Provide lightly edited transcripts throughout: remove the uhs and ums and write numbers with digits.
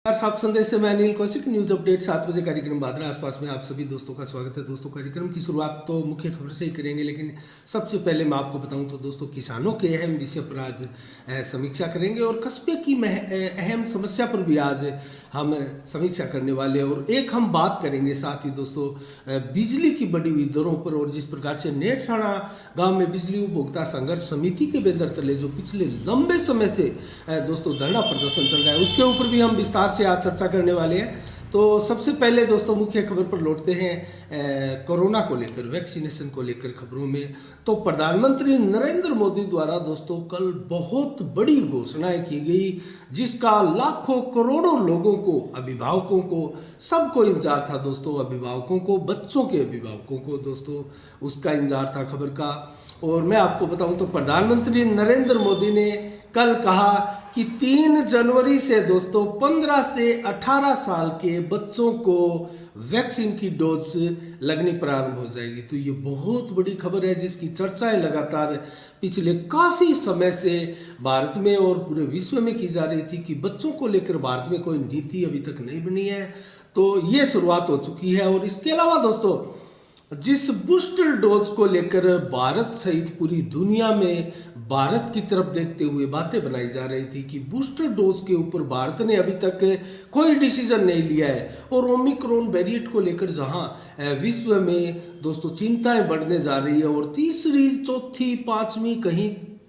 साफ संदेश से मैं अनिल कौशिक। न्यूज अपडेट 7 बजे कार्यक्रम बादरा आसपास में आप सभी दोस्तों का स्वागत है। दोस्तों, कार्यक्रम की शुरुआत तो मुख्य खबर से ही करेंगे, लेकिन सबसे पहले मैं आपको बताऊं तो दोस्तों किसानों के अहम विषय पर आज समीक्षा करेंगे और कस्बे की अहम समस्या पर भी आज हम समीक्षा करने वाले हैं। और एक हम बात करेंगे साथ ही दोस्तों बिजली की बढ़ी हुई दरों पर, और जिस प्रकार से नेठाणा गांव में बिजली उपभोक्ता संघर्ष समिति के बैनर तले जो पिछले लंबे समय से दोस्तों धरना प्रदर्शन चल रहा है, उसके ऊपर भी हम विस्तार से आज चर्चा करने वाले हैं। तो सबसे पहले दोस्तों मुख्य खबर पर लौटते हैं। कोरोना को लेकर, वैक्सीनेशन को लेकर खबरों में तो प्रधानमंत्री नरेंद्र मोदी द्वारा दोस्तों कल बहुत बड़ी घोषणाएं की गई, जिसका लाखों करोड़ों लोगों को, अभिभावकों को, सबको इंतजार था दोस्तों। अभिभावकों को, बच्चों के अभिभावकों को दोस्तों उसका इंतजार था खबर का। और मैं आपको बताऊं तो प्रधानमंत्री नरेंद्र मोदी ने कल कहा कि 3 जनवरी से दोस्तों 15 से 18 साल के बच्चों को वैक्सीन की डोज लगनी प्रारंभ हो जाएगी। तो ये बहुत बड़ी खबर है, जिसकी चर्चाएं लगातार पिछले काफी समय से भारत में और पूरे विश्व में की जा रही थी कि बच्चों को लेकर भारत में कोई नीति अभी तक नहीं बनी है। तो ये शुरुआत हो चुकी है। और इसके अलावा दोस्तों जिस बूस्टर डोज को लेकर भारत सहित पूरी दुनिया में भारत की तरफ देखते हुए बातें बनाई जा रही थी कि बूस्टर डोज के ऊपर भारत ने अभी तक कोई डिसीजन नहीं लिया है। और ओमिक्रॉन वेरिएंट को लेकर जहां विश्व में दोस्तों चिंताएं बढ़ने जा रही है और तीसरी, चौथी, पांचवी,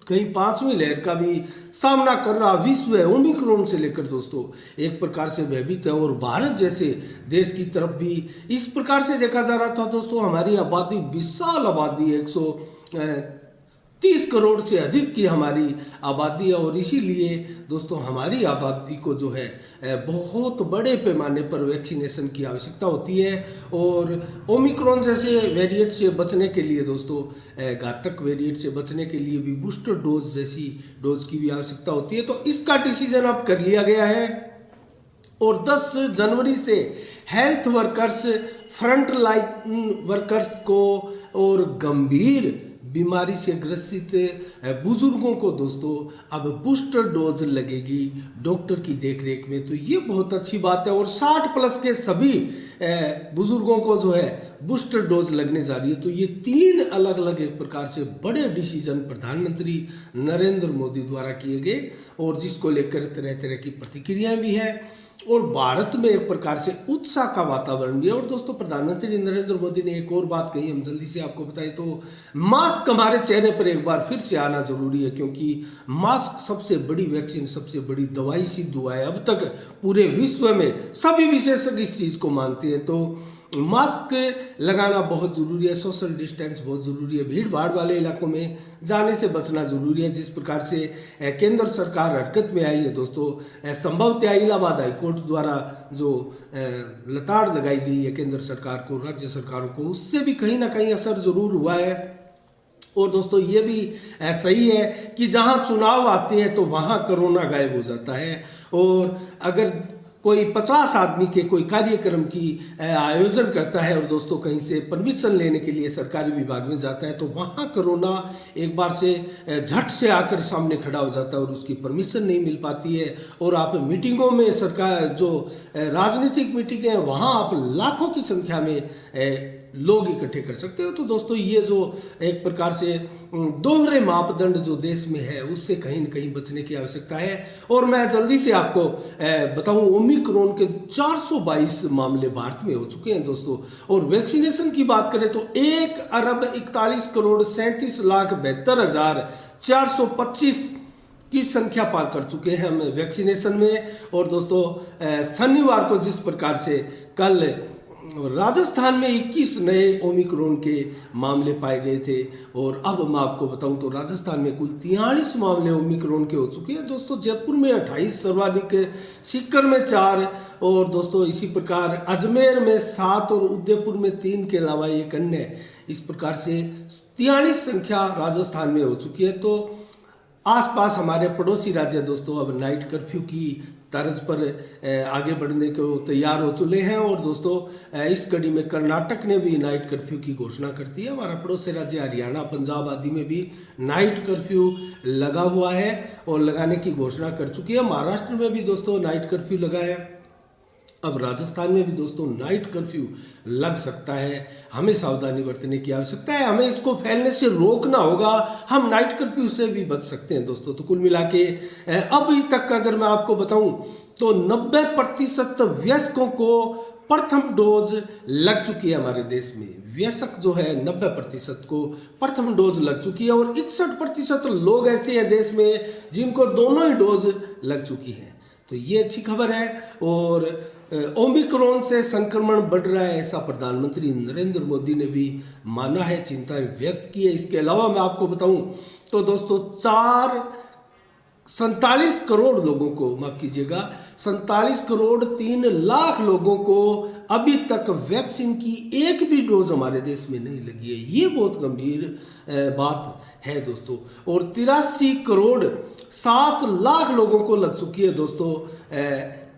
कहीं पांचवी लहर का भी सामना कर रहा विश्व है, ओमिक्रॉन से लेकर दोस्तों एक प्रकार से भयभीत है। और भारत जैसे देश की तरफ भी इस प्रकार से देखा जा रहा था दोस्तों। हमारी आबादी, विशाल आबादी, 130 करोड़ से अधिक की हमारी आबादी है, और इसीलिए दोस्तों हमारी आबादी को जो है बहुत बड़े पैमाने पर वैक्सीनेशन की आवश्यकता होती है। और ओमिक्रॉन जैसे वेरिएंट से बचने के लिए दोस्तों, घातक वेरिएंट से बचने के लिए भी बूस्टर डोज जैसी डोज की भी आवश्यकता होती है। तो इसका डिसीजन अब कर लिया गया है। और 10 जनवरी से health workers, front line workers को और गंभीर बीमारी से ग्रसित बुजुर्गों को दोस्तों अब बूस्टर डोज लगेगी डॉक्टर की देखरेख में। तो ये बहुत अच्छी बात है। और 60 प्लस के सभी बुजुर्गों को जो है बूस्टर डोज लगने जा रही है। तो ये 3 अलग अलग एक प्रकार से बड़े डिसीजन प्रधानमंत्री नरेंद्र मोदी द्वारा किए गए, और जिसको लेकर तरह तरह की प्रतिक्रियाएं भी है और भारत में एक प्रकार से उत्साह का वातावरण भी है। और दोस्तों प्रधानमंत्री नरेंद्र मोदी ने एक और बात कही, हम जल्दी से आपको बताएं तो मास्क हमारे चेहरे पर एक बार फिर से आना जरूरी है, क्योंकि मास्क सबसे बड़ी वैक्सीन, सबसे बड़ी दवाई सिद्ध हुआ है। अब तक पूरे विश्व में सभी विशेषज्ञ इस चीज को मानते हैं। तो मास्क लगाना बहुत जरूरी है, सोशल डिस्टेंस बहुत जरूरी है, भीड़ भाड़ वाले इलाकों में जाने से बचना जरूरी है। जिस प्रकार से केंद्र सरकार हरकत में आई है दोस्तों, संभवतः इलाहाबाद हाईकोर्ट द्वारा जो लताड़ लगाई गई है केंद्र सरकार को, राज्य सरकारों को, उससे भी कहीं ना कहीं असर जरूर हुआ है। और दोस्तों ये भी सही है कि जहां चुनाव आते हैं तो वहां कोरोना गायब हो जाता है। और अगर कोई 50 आदमी के कोई कार्यक्रम की आयोजन करता है और दोस्तों कहीं से परमिशन लेने के लिए सरकारी विभाग में जाता है, तो वहाँ कोरोना एक बार से झट से आकर सामने खड़ा हो जाता है और उसकी परमिशन नहीं मिल पाती है। और आप मीटिंगों में, सरकार जो राजनीतिक मीटिंग है, वहाँ आप लाखों की संख्या में लोग इकट्ठे कर सकते हो। तो दोस्तों ये जो एक प्रकार से दोहरे मापदंड जो देश में है, उससे कहीं न कहीं बचने की आवश्यकता है। और मैं जल्दी से आपको बताऊं, ओमिक्रॉन के 422 मामले भारत में हो चुके हैं दोस्तों। और वैक्सीनेशन की बात करें तो 1,41,37,72,425 की संख्या पार कर चुके हैं हम वैक्सीनेशन में। और दोस्तों शनिवार को जिस प्रकार से कल राजस्थान में 21 नए ओमिक्रॉन के मामले पाए गए थे, और अब मैं आपको बताऊं तो राजस्थान में कुल 43 मामले ओमिक्रॉन के हो चुके हैं दोस्तों। जयपुर में 28 सर्वाधिक, सीकर में 4, और दोस्तों इसी प्रकार अजमेर में 7 और उदयपुर में 3 के अलावा एक अन्य, इस प्रकार से 43 संख्या राजस्थान में हो चुकी है। तो आसपास हमारे पड़ोसी राज्य दोस्तों अब नाइट कर्फ्यू की तर्ज पर आगे बढ़ने को तैयार हो चुके हैं। और दोस्तों इस कड़ी में कर्नाटक ने भी नाइट कर्फ्यू की घोषणा कर दी है। हमारा पड़ोसी राज्य हरियाणा, पंजाब आदि में भी नाइट कर्फ्यू लगा हुआ है और लगाने की घोषणा कर चुकी है। महाराष्ट्र में भी दोस्तों नाइट कर्फ्यू लगा है। अब राजस्थान में भी दोस्तों नाइट कर्फ्यू लग सकता है। हमें सावधानी बरतने की आवश्यकता है, हमें इसको फैलने से रोकना होगा, हम नाइट कर्फ्यू से भी बच सकते हैं दोस्तों। तो कुल मिला के अभी तक अगर मैं आपको बताऊं तो 90% वयस्कों को प्रथम डोज लग चुकी है हमारे देश में। वयस्क जो है 90% को प्रथम डोज लग चुकी है और 61% लोग ऐसे हैं देश में जिनको दोनों ही डोज लग चुकी है। तो ये अच्छी खबर है। और ओमिक्रॉन से संक्रमण बढ़ रहा है ऐसा प्रधानमंत्री नरेंद्र मोदी ने भी माना है, चिंताएं व्यक्त की है। इसके अलावा मैं आपको बताऊं तो दोस्तों 47 करोड़ लोगों को, माफ कीजिएगा, 47 करोड़ 3 लाख लोगों को अभी तक वैक्सीन की एक भी डोज हमारे देश में नहीं लगी है। ये बहुत गंभीर बात है दोस्तों। और 83 करोड़ 7 लाख लोगों को लग चुकी है दोस्तों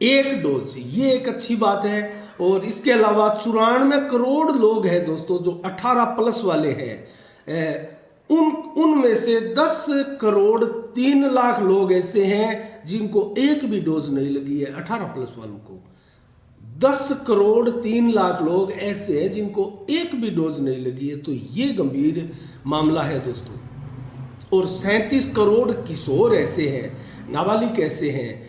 एक डोज। ये एक अच्छी बात है। और इसके अलावा 94 करोड़ लोग हैं दोस्तों जो 18+ वाले हैं। उनमें से 10 करोड़ 3 लाख लोग ऐसे हैं जिनको एक भी डोज नहीं लगी है। 18+ वालों को 10 करोड़ 3 लाख लोग ऐसे हैं जिनको एक भी डोज नहीं लगी है। तो ये गंभीर मामला है दोस्तों। और 37 करोड़ किशोर ऐसे हैं, नाबालिग ऐसे हैं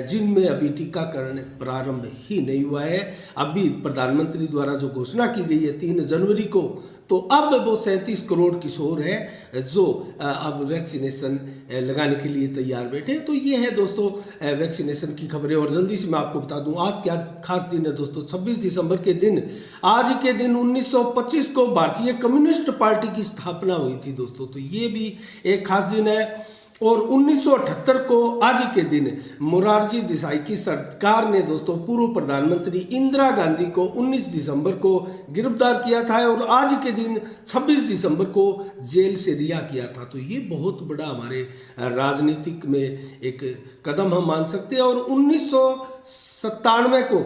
जिनमें अभी टीकाकरण प्रारंभ ही नहीं हुआ है। अभी प्रधानमंत्री द्वारा जो घोषणा की गई है 3 जनवरी को, तो अब वो 37 करोड़ किशोर है जो अब वैक्सीनेशन लगाने के लिए तैयार बैठे। तो ये है दोस्तों वैक्सीनेशन की खबरें। और जल्दी से मैं आपको बता दूं आज क्या खास दिन है दोस्तों। 26 दिसंबर के दिन, आज के दिन 1925 को भारतीय कम्युनिस्ट पार्टी की स्थापना हुई थी दोस्तों। तो ये भी एक खास दिन है। और 1978 को आज के दिन मोरारजी देसाई की सरकार ने दोस्तों पूर्व प्रधानमंत्री इंदिरा गांधी को 19 दिसंबर को गिरफ्तार किया था और आज के दिन 26 दिसंबर को जेल से रिहा किया था। तो ये बहुत बड़ा हमारे राजनीतिक में एक कदम हम मान सकते हैं। और 1997 को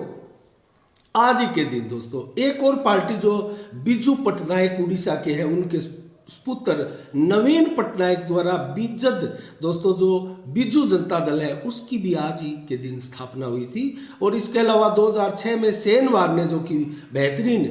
आज के दिन दोस्तों एक और पार्टी जो बिजू पटनायक उड़ीसा के हैं, उनके पुत्र नवीन पटनायक द्वारा बीजद दोस्तों जो बिजू जनता दल है उसकी भी आज ही के दिन स्थापना हुई थी। और इसके अलावा 2006 में सेनवार ने, जो कि बेहतरीन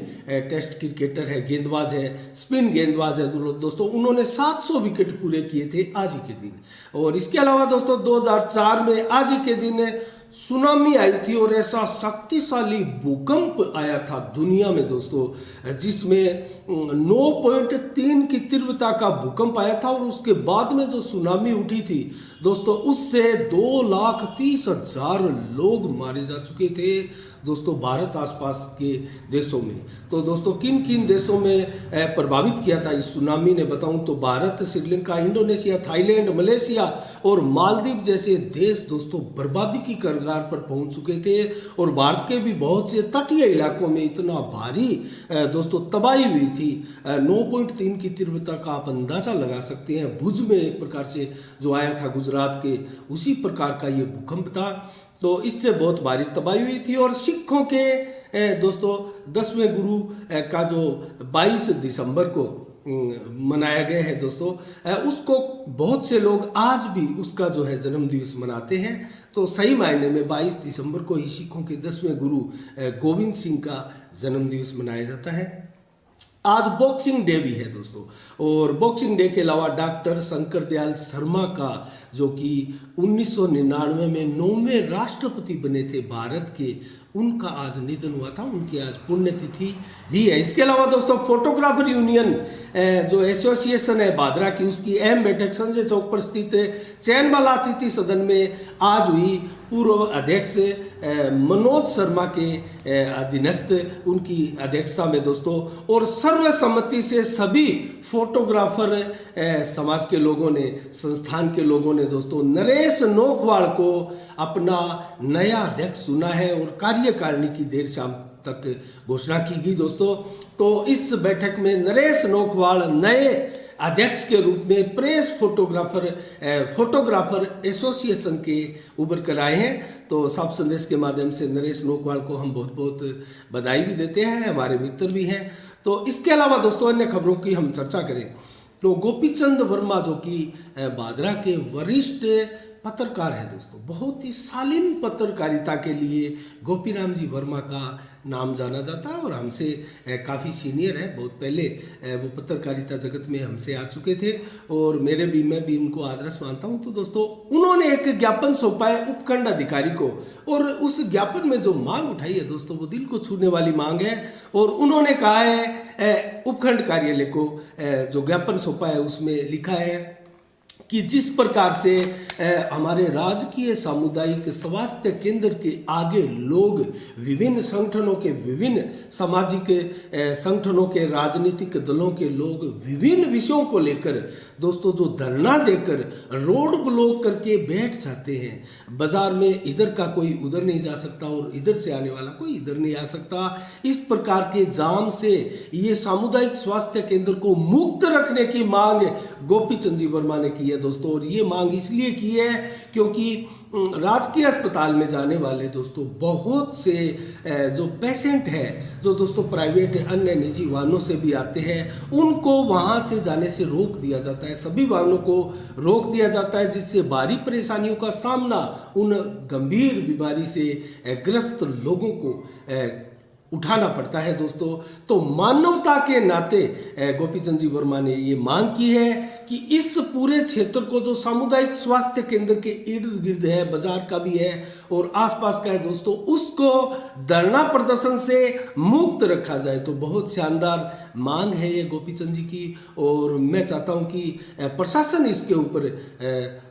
टेस्ट क्रिकेटर है, गेंदबाज है, स्पिन गेंदबाज है दोस्तों, उन्होंने 700 विकेट पूरे किए थे आज ही के दिन। और इसके अलावा दोस्तों 2004 में आज ही के दिन सुनामी आई थी और ऐसा शक्तिशाली भूकंप आया था दुनिया में दोस्तों, जिसमें 9.3 की तीव्रता का भूकंप आया था। और उसके बाद में जो सुनामी उठी थी दोस्तों, उससे 2,30,000 लोग मारे जा चुके थे दोस्तों भारत आसपास के देशों में। तो दोस्तों किन किन देशों में प्रभावित किया था इस सुनामी ने बताऊं तो Bharat, Sri Lanka, Indonesia, Thailand, Malaysia और मालदीव जैसे देश दोस्तों बर्बादी की कगार पर पहुंच चुके थे। और भारत के भी बहुत से तटीय इलाकों में इतना भारी दोस्तों तबाही हुई थी। 9.3 की तीव्रता का आप अंदाजा लगा सकते हैं। भुज में एक प्रकार से जो आया था गुजरात के, उसी प्रकार का ये भूकंप था। तो इससे बहुत भारी तबाही हुई थी। और सिखों के दोस्तों 10वें गुरु का जो 22 दिसंबर को मनाया गया है दोस्तों, उसको बहुत से लोग आज भी उसका जो है जन्म दिवस मनाते हैं। तो सही मायने में 22 दिसंबर को ही सिखों के 10वें गुरु गोविंद सिंह का जन्म दिवस मनाया जाता है। आज बॉक्सिंग डे भी है दोस्तों। और बॉक्सिंग डे के अलावा डॉक्टर शंकर दयाल शर्मा का, जो कि 1999 में 9वें राष्ट्रपति बने थे भारत के, उनका आज निधन हुआ था। उनकी आज पुण्यतिथि भी है। इसके अलावा दोस्तों फोटोग्राफर यूनियन जो एसोसिएशन है भादरा की, उसकी अहम बैठक संजय चौक पर स्थित चैनबाला अतिथि सदन में आज हुई। पूर्व अध्यक्ष मनोज शर्मा के अधीनस्थ उनकी अध्यक्षता में दोस्तों, और सर्वसम्मति से सभी फोटोग्राफर समाज के लोगों ने, संस्थान के लोगों ने दोस्तों नरेश नोखवाल को अपना नया अध्यक्ष चुना है। और कार्यकारिणी की देर शाम तक घोषणा की गई दोस्तों। तो इस बैठक में नरेश नोखवाल नए अध्यक्ष के रूप में प्रेस फोटोग्राफर एसोसिएशन के उभर कर आए हैं। तो साफ संदेश के माध्यम से नरेश नोखवाल को हम बहुत बहुत बधाई भी देते हैं, हमारे मित्र भी हैं। तो इसके अलावा दोस्तों अन्य खबरों की हम चर्चा करें तो गोपीचंद वर्मा, जो कि भादरा के वरिष्ठ पत्रकार है दोस्तों, बहुत ही शालीन पत्रकारिता के लिए गोपीराम जी वर्मा का नाम जाना जाता है और हमसे काफ़ी सीनियर है। बहुत पहले वो पत्रकारिता जगत में हमसे आ चुके थे और मैं भी उनको आदर्श मानता हूँ। तो दोस्तों उन्होंने एक ज्ञापन सौंपा है उपखंड अधिकारी को और उस ज्ञापन में जो मांग उठाई है दोस्तों वो दिल को छूने वाली मांग है। और उन्होंने कहा है उपखंड कार्यालय को जो ज्ञापन सौंपा है उसमें लिखा है कि जिस प्रकार से हमारे राजकीय सामुदायिक स्वास्थ्य केंद्र के आगे लोग विभिन्न संगठनों के, विभिन्न सामाजिक संगठनों के, राजनीतिक दलों के लोग विभिन्न विषयों को लेकर दोस्तों जो धरना देकर रोड ब्लॉक करके बैठ जाते हैं, बाजार में इधर का कोई उधर नहीं जा सकता और इधर से आने वाला कोई इधर नहीं आ सकता, इस प्रकार के जाम से ये सामुदायिक स्वास्थ्य केंद्र को मुक्त रखने की मांग गोपी चंद जी वर्मा ने की है दोस्तों। और ये मांग इसलिए की है क्योंकि राजकीय अस्पताल में जाने वाले दोस्तों बहुत से जो पेशेंट हैं, जो दोस्तों प्राइवेट अन्य निजी वाहनों से भी आते हैं, उनको वहां से जाने से रोक दिया जाता है, सभी वाहनों को रोक दिया जाता है, जिससे भारी परेशानियों का सामना उन गंभीर बीमारी से ग्रस्त लोगों को उठाना पड़ता है दोस्तों। तो मानवता के नाते गोपी चंद जी वर्मा ने ये मांग की है कि इस पूरे क्षेत्र को जो सामुदायिक स्वास्थ्य केंद्र के इर्द गिर्द है, बाजार का भी है और आसपास का है दोस्तों, उसको धरना प्रदर्शन से मुक्त रखा जाए। तो बहुत शानदार मांग है ये गोपी चंद जी की और मैं चाहता हूं कि प्रशासन इसके ऊपर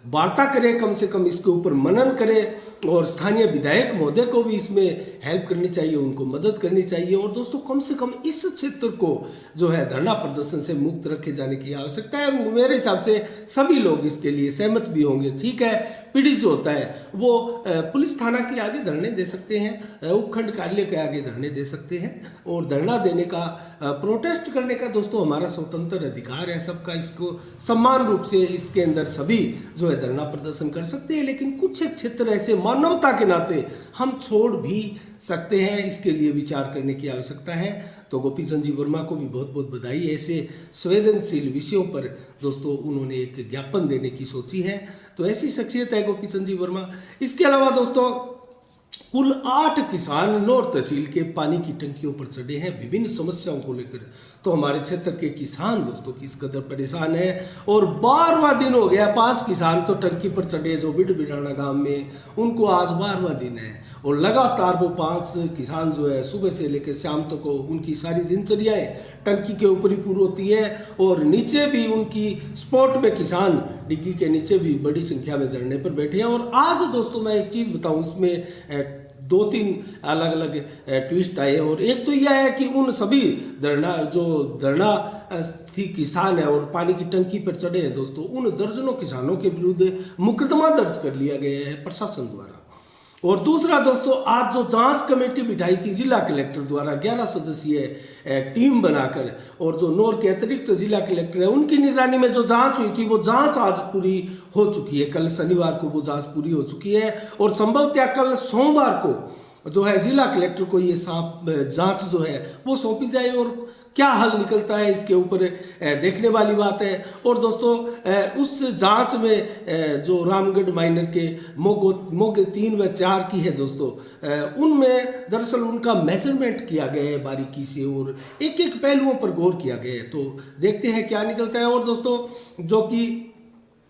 वार्ता करे, कम से कम इसके ऊपर मनन करे और स्थानीय विधायक महोदय को भी इसमें हेल्प करनी चाहिए, उनको मदद करनी चाहिए। और दोस्तों कम से कम इस क्षेत्र को जो है धरना प्रदर्शन से मुक्त रखे जाने की आवश्यकता है। मेरे हिसाब से सभी लोग इसके लिए सहमत भी होंगे। ठीक है, पीड़ित जो होता है वो पुलिस थाना के आगे धरने दे सकते हैं, उपखंड कार्यालय के आगे धरने दे सकते हैं और धरना देने का, प्रोटेस्ट करने का दोस्तों हमारा स्वतंत्र अधिकार है सबका। इसको सम्मान रूप से इसके अंदर सभी जो है धरना प्रदर्शन कर सकते हैं, लेकिन कुछ क्षेत्र ऐसे मानवता के नाते हम छोड़ भी सकते हैं, इसके लिए विचार करने की आवश्यकता है। तो गोपी चंद जी वर्मा को भी बहुत बहुत बधाई। ऐसे संवेदनशील विषयों पर दोस्तों उन्होंने एक ज्ञापन देने की सोची है, तो ऐसी शख्सियत है गोपी चंद जी वर्मा। इसके अलावा दोस्तों कुल 8 किसान नौर तहसील के पानी की टंकियों पर चढ़े हैं विभिन्न समस्याओं को लेकर। तो हमारे क्षेत्र के किसान दोस्तों किस कदर परेशान है और 12वां दिन हो गया, 5 किसान तो टंकी पर चढ़े जो बिड़बिड़ाना गांव में, उनको आज 12वां दिन है और लगातार वो 5 किसान जो है सुबह से लेकर शाम तक को उनकी सारी दिनचर्याएं टंकी के ऊपर ही पूरी होती है और नीचे भी उनकी स्पॉट में किसान डिग्गी के नीचे भी बड़ी संख्या में धरने पर बैठे हैं। और आज दोस्तों मैं एक चीज़ बताऊं, इसमें 2-3 अलग अलग ट्विस्ट आए और एक तो यह है कि उन सभी धरना किसान है और पानी की टंकी पर चढ़े हैं दोस्तों, उन दर्जनों किसानों के विरुद्ध मुकदमा दर्ज कर लिया गया है प्रशासन द्वारा। और दूसरा दोस्तों आज जो जांच कमेटी बिठाई थी जिला कलेक्टर द्वारा 11 सदस्यीय टीम बनाकर, और जो नौर के अतिरिक्त जिला कलेक्टर है उनकी निगरानी में जो जांच हुई थी वो जांच आज पूरी हो चुकी है। कल शनिवार को वो जांच पूरी हो चुकी है और संभवतः कल सोमवार को जो है जिला कलेक्टर को ये जांच जो है वो सौंपी जाए और क्या हल निकलता है इसके ऊपर देखने वाली बात है। और दोस्तों उस जांच में जो रामगढ़ माइनर के मोगे 3 व 4 की है दोस्तों, उनमें दरअसल उनका मेजरमेंट किया गया है बारीकी से और एक एक पहलुओं पर गौर किया गया है। तो देखते हैं क्या निकलता है। और दोस्तों जो कि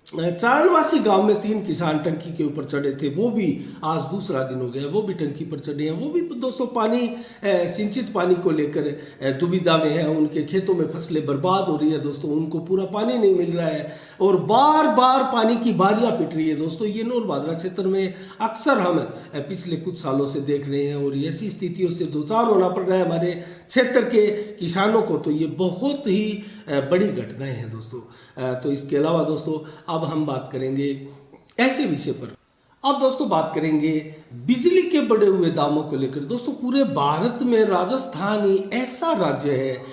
चारणवासी गांव में 3 किसान टंकी के ऊपर चढ़े थे, वो भी आज दूसरा दिन हो गया, वो भी टंकी पर चढ़े हैं। वो भी दोस्तों पानी सिंचित पानी को लेकर दुविधा में है, उनके खेतों में फसलें बर्बाद हो रही है दोस्तों, उनको पूरा पानी नहीं मिल रहा है और बार बार पानी की बारियां पिट रही है दोस्तों। ये नौर भादरा क्षेत्र में अक्सर हम पिछले कुछ सालों से देख रहे हैं और ऐसी स्थितियों से दो चार होना पड़ रहा है हमारे क्षेत्र के किसानों को। तो ये बहुत ही बड़ी घटनाएं हैं दोस्तों। तो इसके अलावा दोस्तों अब हम बात करेंगे ऐसे विषय पर, अब दोस्तों बात करेंगे बिजली के बढ़े हुए दामों को लेकर दोस्तों पूरे भारत में राजस्थान ही ऐसा राज्य है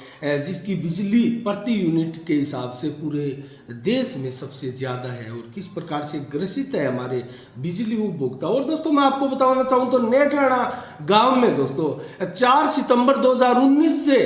जिसकी बिजली प्रति यूनिट के हिसाब से पूरे देश में सबसे ज़्यादा है और किस प्रकार से ग्रसित है हमारे बिजली उपभोक्ता। और दोस्तों मैं आपको बताना चाहूँ तो नेत्राणा गांव में दोस्तों 4 सितंबर 2019 से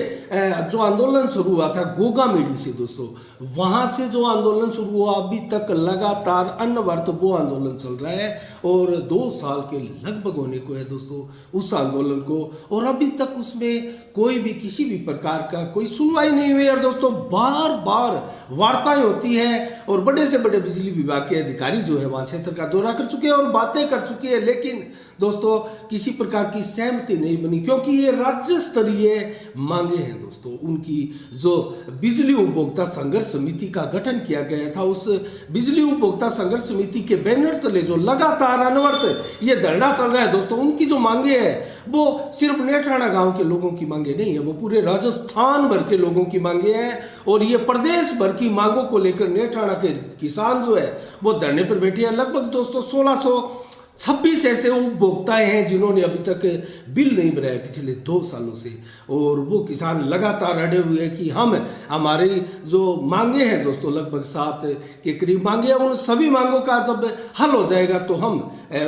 जो आंदोलन शुरू हुआ था गोगा मेडी से दोस्तों, वहाँ से जो आंदोलन शुरू हुआ अभी तक लगातार अनवरत वो आंदोलन चल रहा है और 2 साल के लगभग होने को है दोस्तों उस आंदोलन को, और अभी तक उसमें कोई भी किसी भी प्रकार का कोई सुनवाई नहीं हुई। और दोस्तों बार बार वार्ताएं होती है और बड़े से बड़े बिजली विभाग के अधिकारी जो है वहाँ क्षेत्र का दौरा कर चुके हैं और बातें कर चुके हैं, लेकिन दोस्तों किसी प्रकार की सहमति नहीं बनी क्योंकि ये राज्य स्तरीय मांगे हैं दोस्तों। उनकी जो बिजली उपभोक्ता संघर्ष समिति का गठन किया गया था, उस बिजली उपभोक्ता संघर्ष समिति के बैनर तले जो लगातार अनवरत ये धरना चल रहा है दोस्तों, उनकी जो मांगे हैं वो सिर्फ नेत्राणा गांव के लोगों की मांगे नहीं है, वो पूरे राजस्थान भर के लोगों की मांगे हैं और ये प्रदेश भर की मांगों को लेकर नेत्राणा के किसान जो है वो धरने पर बैठे हैं। लगभग दोस्तों 1626 ऐसे उपभोक्ताएं हैं जिन्होंने अभी तक बिल नहीं भरा है पिछले 2 सालों से, और वो किसान लगातार अड़े हुए हैं कि हम हमारी जो मांगे हैं दोस्तों लगभग 7 के करीब मांगे हैं, उन सभी मांगों का जब हल हो जाएगा तो हम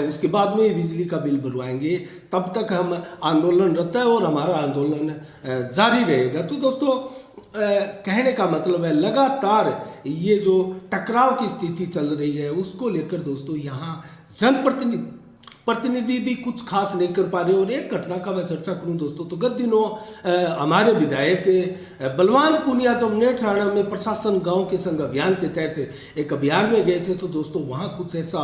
उसके बाद में बिजली का बिल भरवाएंगे, तब तक हम आंदोलनरत है और हमारा आंदोलन जारी रहेगा। तो दोस्तों कहने का मतलब है लगातार ये जो टकराव की स्थिति चल रही है उसको लेकर दोस्तों यहाँ जनप्रतिनिधि भी कुछ खास नहीं कर पा रहे। और एक घटना का मैं चर्चा करूं दोस्तों तो गत दिनों हमारे विधायक बलवान पुनिया जब नेत्राणा में प्रशासन गांव के संग अभियान के तहत एक अभियान में गए थे तो दोस्तों वहां कुछ ऐसा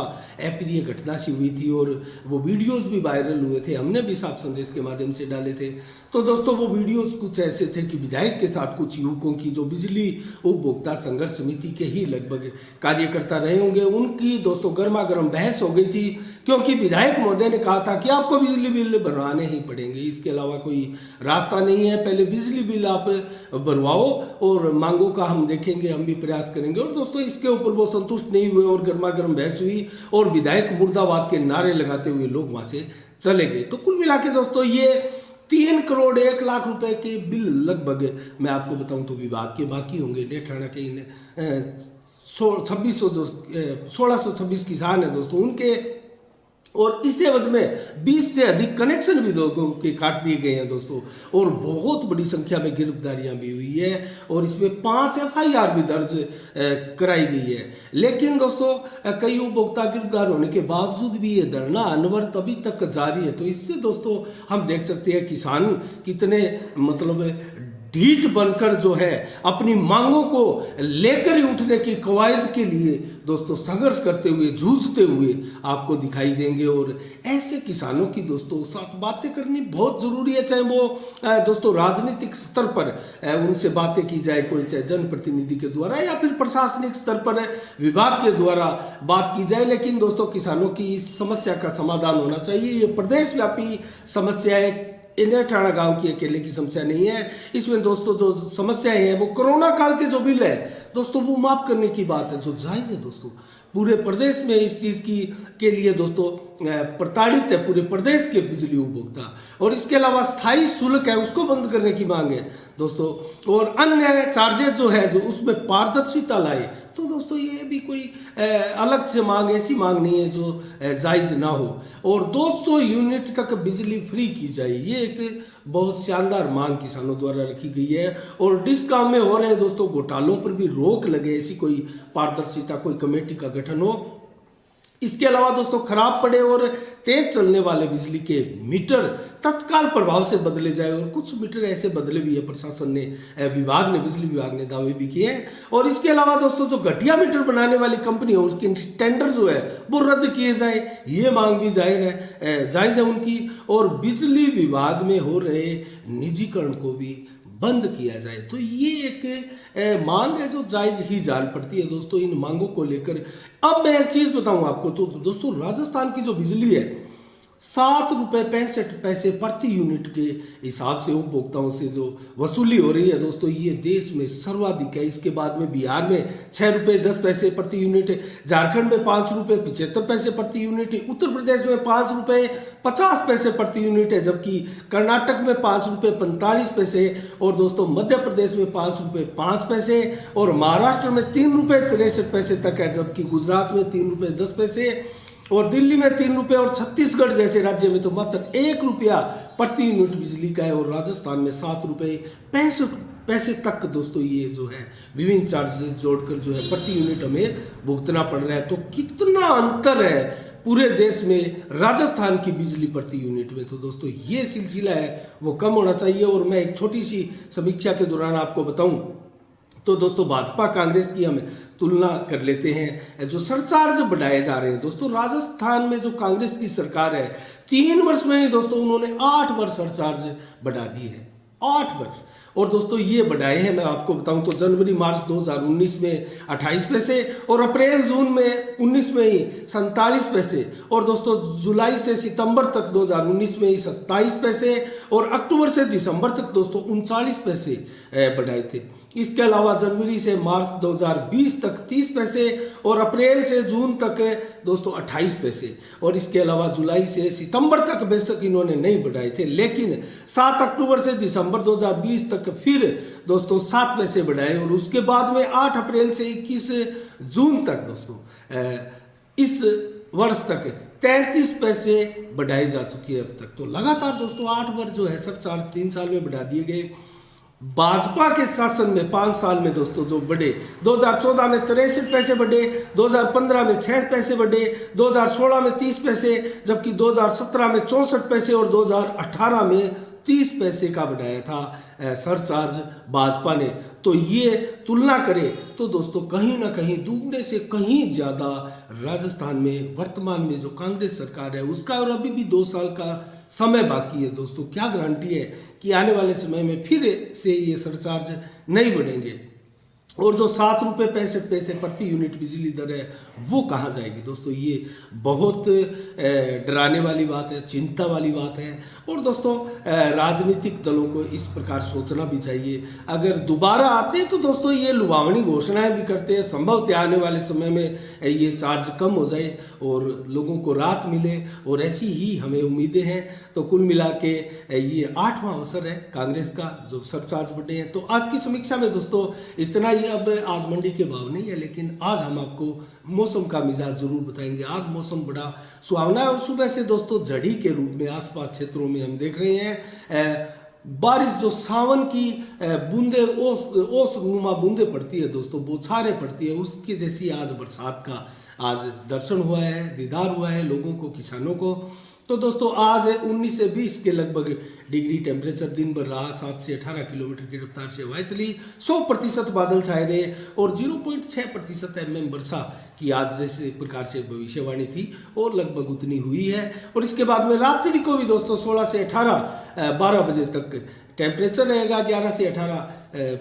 अप्रिय घटना सी हुई थी और वो वीडियोस भी वायरल हुए थे, हमने भी साफ संदेश के माध्यम से डाले थे। तो दोस्तों वो वीडियोस कुछ ऐसे थे कि विधायक के साथ कुछ युवकों की जो बिजली उपभोक्ता संघर्ष समिति के ही लगभग कार्यकर्ता रहे होंगे, उनकी दोस्तों गर्मा गर्म बहस हो गई थी क्योंकि विधायक महोदय ने कहा था कि आपको बिजली बिल भरवाने ही पड़ेंगे, इसके अलावा कोई रास्ता नहीं है, पहले बिजली बिल आप भरवाओ और मांगों का हम देखेंगे, हम भी प्रयास करेंगे। और दोस्तों इसके ऊपर वो संतुष्ट नहीं हुए और गर्मा गर्म बहस हुई और विधायक मुर्दाबाद के नारे लगाते हुए लोग वहां से चले गए। तो कुल मिला के दोस्तों ये 3 करोड़ 1 लाख रुपए के बिल लगभग मैं आपको बताऊं तो विभाग के बाकी होंगे। नेत्राणा के इन 1626 किसान है दोस्तों उनके, और इस एवज में 20 से अधिक कनेक्शन भी लोगों के काट दिए गए हैं दोस्तों, और बहुत बड़ी संख्या में गिरफ्तारियां भी हुई है और इसमें 5 FIR भी दर्ज कराई गई है। लेकिन दोस्तों कई उपभोक्ता गिरफ्तार होने के बावजूद भी ये धरना अनवरत अभी तक जारी है। तो इससे दोस्तों हम देख सकते हैं किसान कितने मतलब ढीठ बनकर जो है अपनी मांगों को लेकर ही उठने की कवायद के लिए दोस्तों संघर्ष करते हुए जूझते हुए आपको दिखाई देंगे। और ऐसे किसानों की दोस्तों साथ बातें करनी बहुत जरूरी है, चाहे वो दोस्तों राजनीतिक स्तर पर उनसे बातें की जाए, कोई चाहे जनप्रतिनिधि के द्वारा या फिर प्रशासनिक स्तर पर विभाग के द्वारा बात की जाए, लेकिन दोस्तों किसानों की इस समस्या का समाधान होना चाहिए। ये प्रदेश व्यापी समस्या है, नेत्राणा गांव की अकेले की समस्या नहीं है। इसमें दोस्तों जो समस्याएं हैं वो कोरोना काल के जो बिल है दोस्तों वो माफ करने की बात है जो जायज है दोस्तों। पूरे प्रदेश में इस चीज की के लिए दोस्तों प्रताड़ित है पूरे प्रदेश के बिजली उपभोक्ता, और इसके अलावा स्थायी शुल्क है उसको बंद करने की मांग है दोस्तों, और अन्य चार्जेस जो है जो उसमें पारदर्शिता लाए। तो दोस्तों ये भी कोई अलग से मांग, ऐसी मांग नहीं है जो जायज ना हो। और 200 यूनिट तक बिजली फ्री की जाए, ये एक बहुत शानदार मांग किसानों द्वारा रखी गई है। और डिस्कॉम में हो रहे दोस्तों घोटालों पर भी रोक लगे, ऐसी कोई पारदर्शिता, कोई कमेटी का गठन हो। इसके अलावा दोस्तों खराब पड़े और तेज चलने वाले बिजली के मीटर तत्काल प्रभाव से बदले जाए, और कुछ मीटर ऐसे बदले भी है प्रशासन ने, विभाग ने, बिजली विभाग ने दावे भी किए हैं। और इसके अलावा दोस्तों जो घटिया मीटर बनाने वाली कंपनी है उसके टेंडर जो है वो रद्द किए जाए, ये मांग भी जायज है उनकी। और बिजली विभाग में हो रहे निजीकरण को भी बंद किया जाए। तो ये एक मांग है जो जायज ही जान पड़ती है दोस्तों। इन मांगों को लेकर अब मैं एक चीज बताऊं आपको, तो दोस्तों राजस्थान की जो बिजली है 7.65 रुपये प्रति यूनिट के हिसाब से उपभोक्ताओं से जो वसूली हो रही है दोस्तों, ये देश में सर्वाधिक है। इसके बाद में बिहार में 6.10 रुपये प्रति यूनिट है, झारखंड में 5.75 रुपये प्रति यूनिट है, उत्तर प्रदेश में 5.50 रुपये प्रति यूनिट है, जबकि कर्नाटक में 5.45 रुपये और दोस्तों मध्य प्रदेश में 5.05 रुपये और महाराष्ट्र में 3.63 रुपये तक है, जबकि गुजरात में 3.10 रुपये और दिल्ली में 3 रुपये और छत्तीसगढ़ जैसे राज्य में तो मात्र 1 रुपया प्रति यूनिट बिजली का है और राजस्थान में 7.65 रुपये तक दोस्तों ये जो है विभिन्न चार्जेस जोड़कर जो है प्रति यूनिट हमें भुगतना पड़ रहा है। तो कितना अंतर है पूरे देश में राजस्थान की बिजली प्रति यूनिट में। तो दोस्तों ये सिलसिला है वो कम होना चाहिए। और मैं एक छोटी सी समीक्षा के दौरान आपको बताऊं तो दोस्तों भाजपा कांग्रेस की हम तुलना कर लेते हैं। जो सरचार्ज बढ़ाए जा रहे हैं दोस्तों, राजस्थान में जो कांग्रेस की सरकार है 3 वर्ष में ही दोस्तों उन्होंने 8 बार सरचार्ज बढ़ा दिए हैं, 8 बार। और दोस्तों ये बढ़ाए हैं, मैं आपको बताऊं तो जनवरी मार्च 2019 में 28 पैसे और अप्रैल जून में 19 में ही 47 पैसे और दोस्तों जुलाई से सितंबर तक 2019 में ही 27 पैसे और अक्टूबर से दिसंबर तक दोस्तों 39 पैसे बढ़ाए थे। इसके अलावा जनवरी से मार्च 2020 तक 30 पैसे और अप्रैल से जून तक दोस्तों 28 पैसे और इसके अलावा जुलाई से सितंबर तक बेशक इन्होंने नहीं बढ़ाए थे, लेकिन 7 अक्टूबर से दिसंबर 2020 तक फिर दोस्तों 7 पैसे बढ़ाए और उसके बाद में 8 अप्रैल से 21 जून तक दोस्तों इस वर्ष तक 33 पैसे बढ़ाए जा चुकी है अब तक। तो लगातार दोस्तों 8 बार जो है सरचार्ज 3 साल में बढ़ा दिए गए। भाजपा के शासन में 5 साल में दोस्तों जो बढ़े, 2014 में 63 पैसे बढ़े, 2015 में 6 पैसे बढ़े, 2016 में 30 पैसे, जबकि 2017 में 64 पैसे और 2018 में 30 पैसे का बढ़ाया था सरचार्ज भाजपा ने। तो ये तुलना करें तो दोस्तों कहीं ना कहीं दुगने से कहीं ज़्यादा राजस्थान में वर्तमान में जो कांग्रेस सरकार है उसका, और अभी भी 2 साल का समय बाकी है दोस्तों। क्या गारंटी है कि आने वाले समय में फिर से ये सरचार्ज नहीं बढ़ेंगे और जो 7.65 रुपये प्रति यूनिट बिजली दर है वो कहाँ जाएगी दोस्तों। ये बहुत डराने वाली बात है, चिंता वाली बात है। और दोस्तों राजनीतिक दलों को इस प्रकार सोचना भी चाहिए। अगर दोबारा आते हैं तो दोस्तों ये लुभावनी घोषणाएं भी करते हैं, संभवतः आने वाले समय में ये चार्ज कम हो जाए और लोगों को राहत मिले और ऐसी ही हमें उम्मीदें हैं। तो कुल मिला के ये 8वां अवसर है कांग्रेस का जो सरचार्ज बढ़े हैं। तो आज की समीक्षा में दोस्तों इतना ही। अब आज मंडी के भाव नहीं है, लेकिन आज हम आपको मौसम का मिजाज जरूर बताएंगे। आज मौसम बड़ा सुहावना है और सुबह से दोस्तों झड़ी के रूप में आसपास क्षेत्रों में हम देख रहे हैं बारिश, जो सावन की बूंदे ओस नुमा बूंदे पड़ती है दोस्तों, बौछारें पड़ती है, उसकी जैसी आज बरसात का आज दर्शन हुआ है, दीदार हुआ है लोगों को, किसानों को। तो दोस्तों आज 19 से 20 के लगभग डिग्री टेम्परेचर दिन भर रहा। 7 से 18 किलोमीटर की रफ्तार से हवाएं चली। 100% बादल छाए रहे और 0.6% mm वर्षा की आज जैसे प्रकार से भविष्यवाणी थी और लगभग उतनी हुई है। और इसके बाद में रात्रि को भी दोस्तों 16 से 18 12 बजे तक टेम्परेचर रहेगा। 11 से 18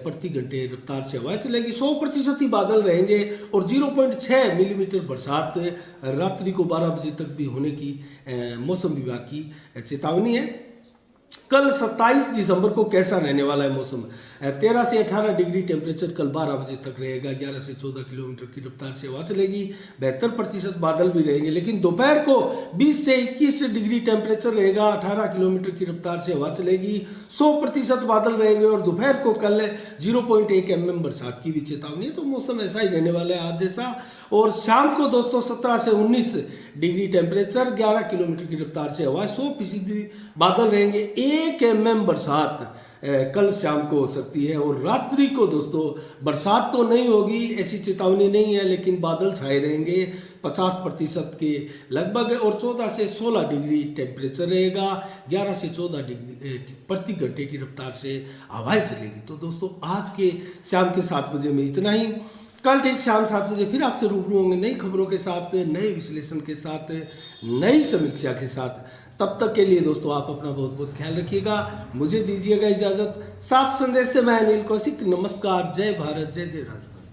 प्रति घंटे रफ्तार से हवाएं चलेगी। 100% ही बादल रहेंगे और 0.6 मिलीमीटर बरसात रात्रि को 12 बजे तक भी होने की मौसम विभाग की चेतावनी है। कल 27 दिसंबर को कैसा रहने वाला है मौसम? 13 से 18 डिग्री टेम्परेचर कल 12 बजे तक रहेगा। 11 से 14 किलोमीटर की रफ्तार से हवा चलेगी। 72% बादल भी रहेंगे, लेकिन दोपहर को 20 से 21 डिग्री टेम्परेचर रहेगा। 18 किलोमीटर की रफ्तार से हवा चलेगी। 100% बादल रहेंगे और दोपहर को कल 0.1 mm बरसात की भी चेतावनी है। तो मौसम ऐसा ही रहने वाला है आज जैसा। और शाम को दोस्तों 17 से 19 डिग्री टेम्परेचर, 11 किलोमीटर की रफ्तार से हवा, 100% बादल रहेंगे। 1 mm बरसात कल शाम को हो सकती है। और रात्रि को दोस्तों बरसात तो नहीं होगी, ऐसी चेतावनी नहीं है, लेकिन बादल छाए रहेंगे 50% के लगभग और 14 से 16 डिग्री टेम्परेचर रहेगा। 11 से 14 डिग्री प्रति घंटे की रफ्तार से हवाएं चलेगी। तो दोस्तों आज के शाम के 7 बजे में इतना ही। कल ठीक शाम 7 बजे फिर आपसे रूबरू होंगे नई खबरों के साथ, नए विश्लेषण के साथ, नई समीक्षा के साथ। तब तक के लिए दोस्तों आप अपना बहुत बहुत ख्याल रखिएगा। मुझे दीजिएगा इजाजत। साफ संदेश से मैं अनिल कौशिक। नमस्कार। जय भारत, जय जय राजस्थान।